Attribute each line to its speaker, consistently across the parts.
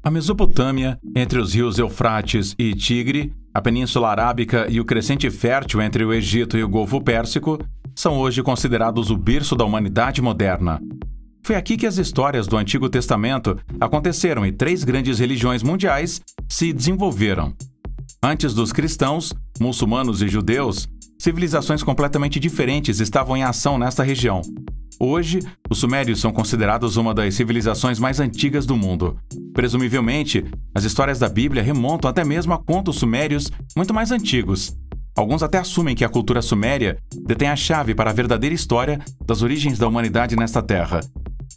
Speaker 1: A Mesopotâmia, entre os rios Eufrates e Tigre, a Península Arábica e o crescente fértil entre o Egito e o Golfo Pérsico, são hoje considerados o berço da humanidade moderna. Foi aqui que as histórias do Antigo Testamento aconteceram e 3 grandes religiões mundiais se desenvolveram. Antes dos cristãos, muçulmanos e judeus, civilizações completamente diferentes estavam em ação nesta região. Hoje, os sumérios são considerados uma das civilizações mais antigas do mundo. Presumivelmente, as histórias da Bíblia remontam até mesmo a contos sumérios muito mais antigos. Alguns até assumem que a cultura suméria detém a chave para a verdadeira história das origens da humanidade nesta terra.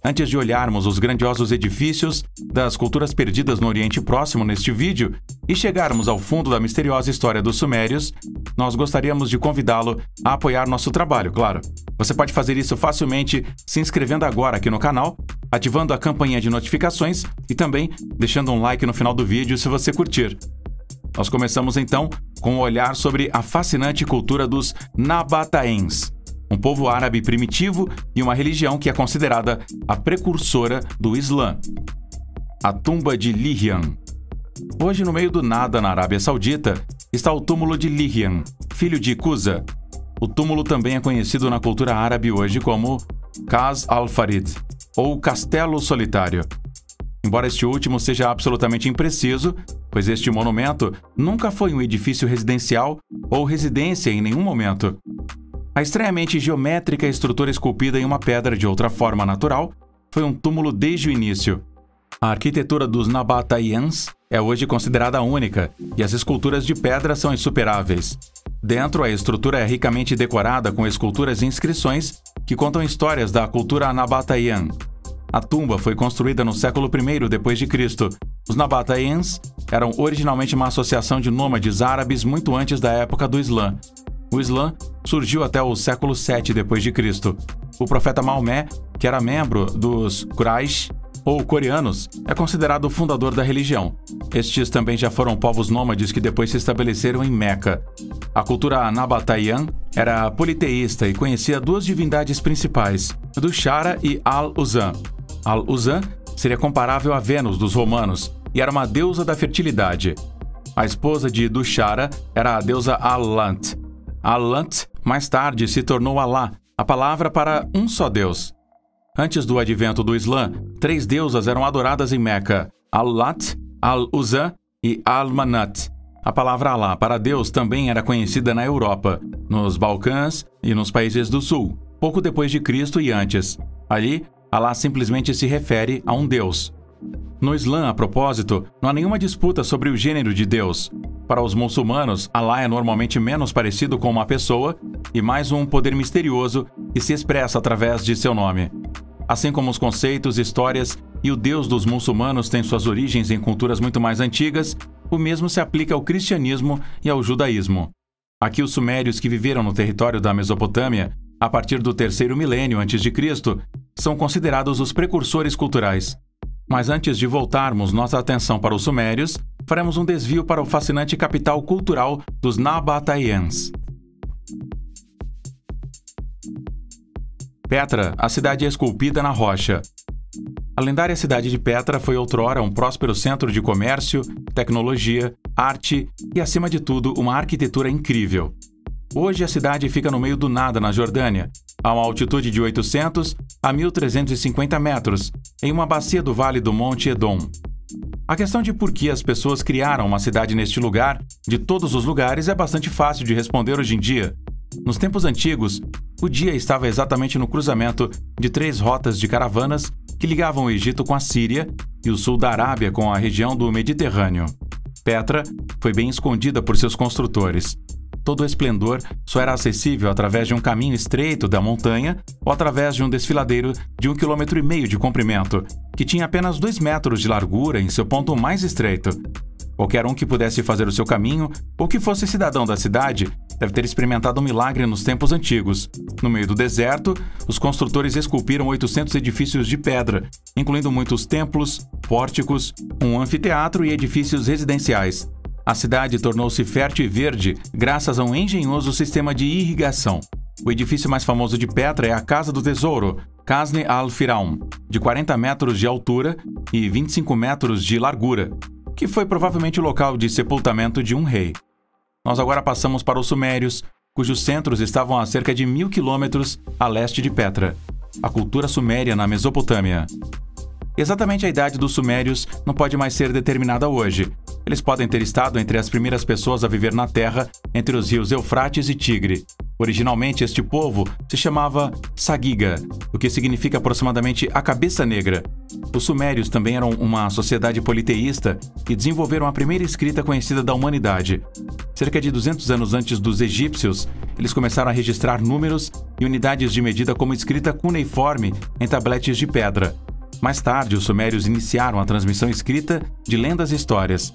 Speaker 1: Antes de olharmos os grandiosos edifícios das culturas perdidas no Oriente Próximo neste vídeo e chegarmos ao fundo da misteriosa história dos sumérios, nós gostaríamos de convidá-lo a apoiar nosso trabalho, claro. Você pode fazer isso facilmente se inscrevendo agora aqui no canal, ativando a campainha de notificações e também deixando um like no final do vídeo se você curtir. Nós começamos então com um olhar sobre a fascinante cultura dos Nabataeens, um povo árabe primitivo e uma religião que é considerada a precursora do Islã. A tumba de Lihian. Hoje, no meio do nada na Arábia Saudita, está o túmulo de Lihian, filho de Cuza. O túmulo também é conhecido na cultura árabe hoje como Qas al-Farid, ou Castelo Solitário. Embora este último seja absolutamente impreciso, pois este monumento nunca foi um edifício residencial ou residência em nenhum momento. A estranhamente geométrica estrutura esculpida em uma pedra de outra forma natural foi um túmulo desde o início. A arquitetura dos Nabataeens é hoje considerada única e as esculturas de pedra são insuperáveis. Dentro, a estrutura é ricamente decorada com esculturas e inscrições que contam histórias da cultura Nabataean. A tumba foi construída no século I d.C. Os Nabataeens eram originalmente uma associação de nômades árabes muito antes da época do Islã. O Islã surgiu até o século VII d.C. O profeta Maomé, que era membro dos Quraysh, ou coreanos, é considerado o fundador da religião. Estes também já foram povos nômades que depois se estabeleceram em Meca. A cultura Nabataean era politeísta e conhecia 2 divindades principais, Dushara e Al-Uzan. Al-Uzan seria comparável a Vênus dos romanos e era uma deusa da fertilidade. A esposa de Dushara era a deusa Al-Lant. Al-Lant, mais tarde, se tornou Alá, a palavra para um só Deus. Antes do advento do Islã, 3 deusas eram adoradas em Meca: Al-Lat, Al-Uzan e Al-Manat. A palavra Alá para Deus também era conhecida na Europa, nos Balcãs e nos países do Sul, pouco depois de Cristo e antes. Ali, Alá simplesmente se refere a um Deus. No Islã, a propósito, não há nenhuma disputa sobre o gênero de Deus. Para os muçulmanos, Alá é normalmente menos parecido com uma pessoa e mais um poder misterioso que se expressa através de seu nome. Assim como os conceitos, histórias e o Deus dos muçulmanos têm suas origens em culturas muito mais antigas, o mesmo se aplica ao cristianismo e ao judaísmo. Aqui os sumérios que viveram no território da Mesopotâmia, a partir do 3º milênio a.C., são considerados os precursores culturais. Mas antes de voltarmos nossa atenção para os sumérios, faremos um desvio para o fascinante capital cultural dos Nabataeens. Petra, a cidade esculpida na rocha. A lendária cidade de Petra foi outrora um próspero centro de comércio, tecnologia, arte e, acima de tudo, uma arquitetura incrível. Hoje a cidade fica no meio do nada na Jordânia, a uma altitude de 800 a 1.350 metros, em uma bacia do Vale do Monte Edom. A questão de por que as pessoas criaram uma cidade neste lugar, de todos os lugares, é bastante fácil de responder hoje em dia. Nos tempos antigos, o dia estava exatamente no cruzamento de 3 rotas de caravanas que ligavam o Egito com a Síria e o sul da Arábia com a região do Mediterrâneo. Petra foi bem escondida por seus construtores. Todo o esplendor só era acessível através de um caminho estreito da montanha ou através de um desfiladeiro de 1,5 km de comprimento, que tinha apenas 2 metros de largura em seu ponto mais estreito. Qualquer um que pudesse fazer o seu caminho, ou que fosse cidadão da cidade, deve ter experimentado um milagre nos tempos antigos. No meio do deserto, os construtores esculpiram 800 edifícios de pedra, incluindo muitos templos, pórticos, um anfiteatro e edifícios residenciais. A cidade tornou-se fértil e verde graças a um engenhoso sistema de irrigação. O edifício mais famoso de Petra é a Casa do Tesouro, Kasne al-Firaun, de 40 metros de altura e 25 metros de largura, que foi provavelmente o local de sepultamento de um rei. Nós agora passamos para os Sumérios, cujos centros estavam a cerca de 1000 quilômetros a leste de Petra, a cultura suméria na Mesopotâmia. Exatamente a idade dos Sumérios não pode mais ser determinada hoje. Eles podem ter estado entre as primeiras pessoas a viver na Terra, entre os rios Eufrates e Tigre. Originalmente, este povo se chamava Sagiga, o que significa aproximadamente a cabeça negra. Os Sumérios também eram uma sociedade politeísta e desenvolveram a primeira escrita conhecida da humanidade. Cerca de 200 anos antes dos egípcios, eles começaram a registrar números e unidades de medida como escrita cuneiforme em tabletes de pedra. Mais tarde, os Sumérios iniciaram a transmissão escrita de lendas e histórias.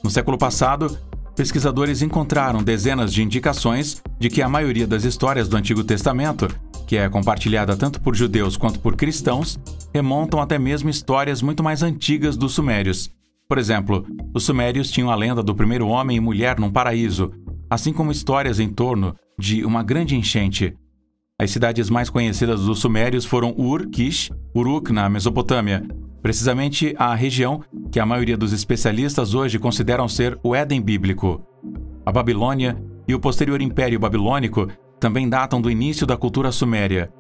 Speaker 1: No século passado, pesquisadores encontraram dezenas de indicações de que a maioria das histórias do Antigo Testamento, que é compartilhada tanto por judeus quanto por cristãos, remontam até mesmo histórias muito mais antigas dos Sumérios. Por exemplo, os Sumérios tinham a lenda do primeiro homem e mulher num paraíso, assim como histórias em torno de uma grande enchente. As cidades mais conhecidas dos Sumérios foram Ur, Kish, Uruk, na Mesopotâmia, precisamente a região que a maioria dos especialistas hoje consideram ser o Éden bíblico. A Babilônia e o posterior Império Babilônico também datam do início da cultura suméria.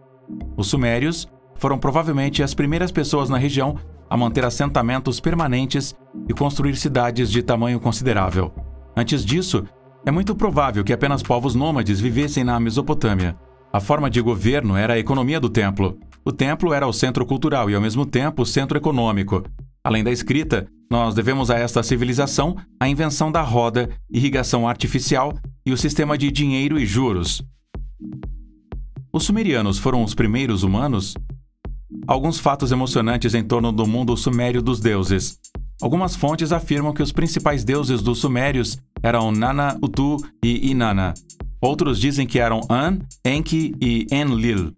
Speaker 1: Os Sumérios foram provavelmente as primeiras pessoas na região a manter assentamentos permanentes e construir cidades de tamanho considerável. Antes disso, é muito provável que apenas povos nômades vivessem na Mesopotâmia. A forma de governo era a economia do templo. O templo era o centro cultural e, ao mesmo tempo, o centro econômico. Além da escrita, nós devemos a esta civilização a invenção da roda, irrigação artificial e o sistema de dinheiro e juros. Os sumerianos foram os primeiros humanos? Alguns fatos emocionantes em torno do mundo sumério dos deuses. Algumas fontes afirmam que os principais deuses dos sumérios eram Nana, Utu e Inanna. Outros dizem que eram An, Enki e Enlil.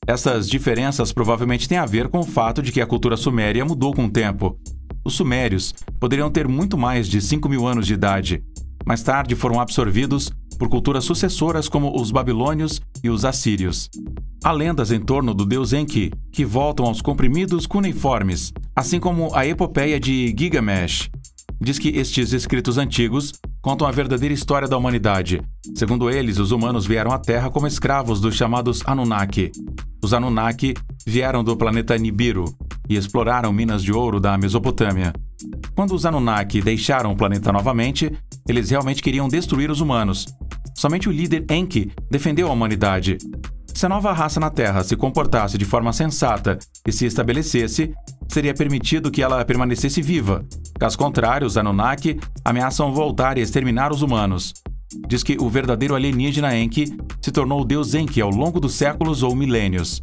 Speaker 1: Essas diferenças provavelmente têm a ver com o fato de que a cultura suméria mudou com o tempo. Os sumérios poderiam ter muito mais de 5.000 anos de idade. Mais tarde foram absorvidos por culturas sucessoras como os babilônios e os assírios. Há lendas em torno do deus Enki, que voltam aos comprimidos cuneiformes, assim como a epopeia de Gilgamesh. Diz que estes escritos antigos contam a verdadeira história da humanidade. Segundo eles, os humanos vieram à Terra como escravos dos chamados Anunnaki. Os Anunnaki vieram do planeta Nibiru e exploraram minas de ouro da Mesopotâmia. Quando os Anunnaki deixaram o planeta novamente, eles realmente queriam destruir os humanos. Somente o líder Enki defendeu a humanidade. Se a nova raça na Terra se comportasse de forma sensata e se estabelecesse, seria permitido que ela permanecesse viva. Caso contrário, os Anunnaki ameaçam voltar e exterminar os humanos. Diz que o verdadeiro alienígena Enki se tornou o deus Enki ao longo dos séculos ou milênios.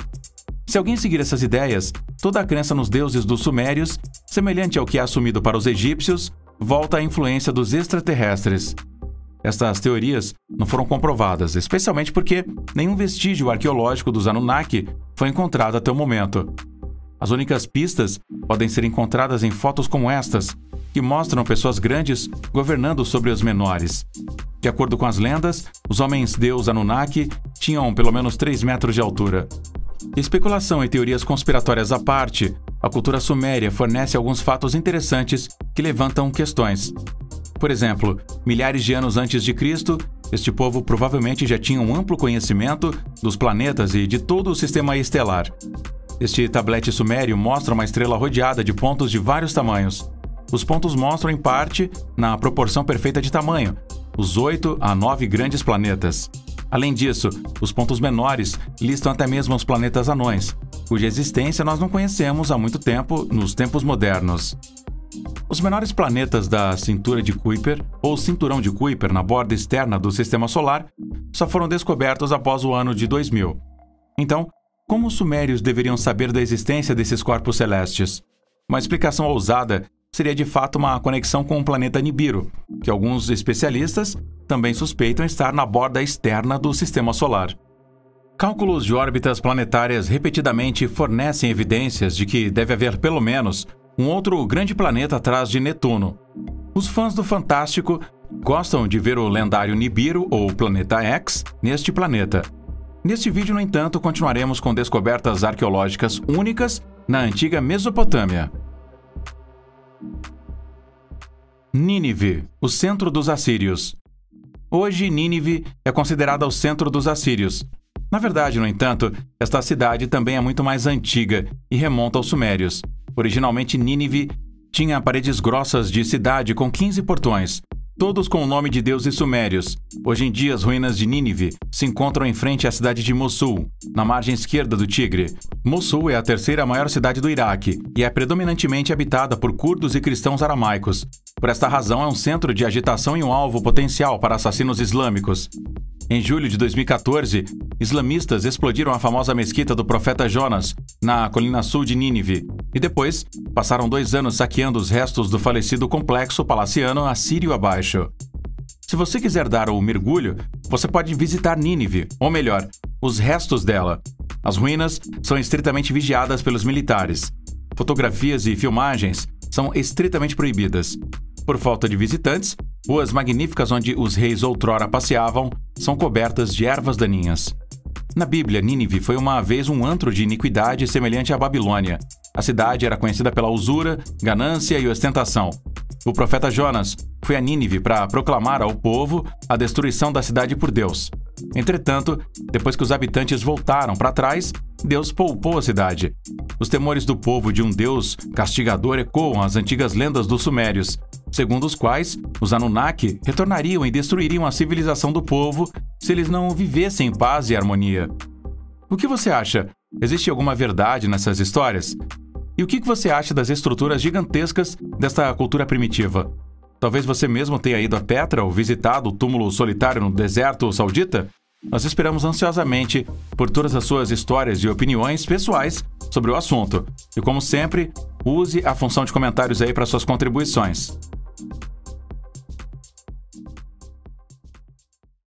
Speaker 1: Se alguém seguir essas ideias, toda a crença nos deuses dos sumérios, semelhante ao que é assumido para os egípcios, volta à influência dos extraterrestres. Estas teorias não foram comprovadas, especialmente porque nenhum vestígio arqueológico dos Anunnaki foi encontrado até o momento. As únicas pistas podem ser encontradas em fotos como estas, que mostram pessoas grandes governando sobre os menores. De acordo com as lendas, os homens-deus Anunnaki tinham pelo menos 3 metros de altura. Especulação e teorias conspiratórias à parte, a cultura suméria fornece alguns fatos interessantes que levantam questões. Por exemplo, milhares de anos antes de Cristo, este povo provavelmente já tinha um amplo conhecimento dos planetas e de todo o sistema estelar. Este tablete sumério mostra uma estrela rodeada de pontos de vários tamanhos. Os pontos mostram, em parte, na proporção perfeita de tamanho, os 8 a 9 grandes planetas. Além disso, os pontos menores listam até mesmo os planetas anões, cuja existência nós não conhecemos há muito tempo nos tempos modernos. Os menores planetas da cintura de Kuiper, ou cinturão de Kuiper na borda externa do Sistema Solar, só foram descobertos após o ano de 2000. Então, como os sumérios deveriam saber da existência desses corpos celestes? Uma explicação ousada seria de fato uma conexão com o planeta Nibiru, que alguns especialistas também suspeitam estar na borda externa do Sistema Solar. Cálculos de órbitas planetárias repetidamente fornecem evidências de que deve haver pelo menos um outro grande planeta atrás de Netuno. Os fãs do Fantástico gostam de ver o lendário Nibiru, ou Planeta X, neste planeta. Neste vídeo, no entanto, continuaremos com descobertas arqueológicas únicas na antiga Mesopotâmia. Nínive, o centro dos assírios. Hoje, Nínive é considerada o centro dos assírios. Na verdade, no entanto, esta cidade também é muito mais antiga e remonta aos sumérios. Originalmente, Nínive tinha paredes grossas de cidade com 15 portões, todos com o nome de deuses sumérios. Hoje em dia, as ruínas de Nínive se encontram em frente à cidade de Mossul, na margem esquerda do Tigre. Mossul é a terceira maior cidade do Iraque e é predominantemente habitada por curdos e cristãos aramaicos. Por esta razão, é um centro de agitação e um alvo potencial para assassinos islâmicos. Em julho de 2014, islamistas explodiram a famosa mesquita do profeta Jonas, na colina sul de Nínive, e depois passaram 2 anos saqueando os restos do falecido complexo palaciano assírio abaixo. Se você quiser dar o mergulho, você pode visitar Nínive, ou melhor, os restos dela. As ruínas são estritamente vigiadas pelos militares. Fotografias e filmagens são estritamente proibidas. Por falta de visitantes, ruas magníficas onde os reis outrora passeavam são cobertas de ervas daninhas. Na Bíblia, Nínive foi uma vez um antro de iniquidade semelhante à Babilônia. A cidade era conhecida pela usura, ganância e ostentação. O profeta Jonas foi a Nínive para proclamar ao povo a destruição da cidade por Deus. Entretanto, depois que os habitantes voltaram para trás, Deus poupou a cidade. Os temores do povo de um Deus castigador ecoam as antigas lendas dos sumérios, segundo os quais os Anunnaki retornariam e destruiriam a civilização do povo se eles não vivessem em paz e harmonia. O que você acha? Existe alguma verdade nessas histórias? E o que você acha das estruturas gigantescas desta cultura primitiva? Talvez você mesmo tenha ido a Petra ou visitado o túmulo solitário no deserto saudita? Nós esperamos ansiosamente por todas as suas histórias e opiniões pessoais sobre o assunto. E como sempre, use a função de comentários aí para suas contribuições.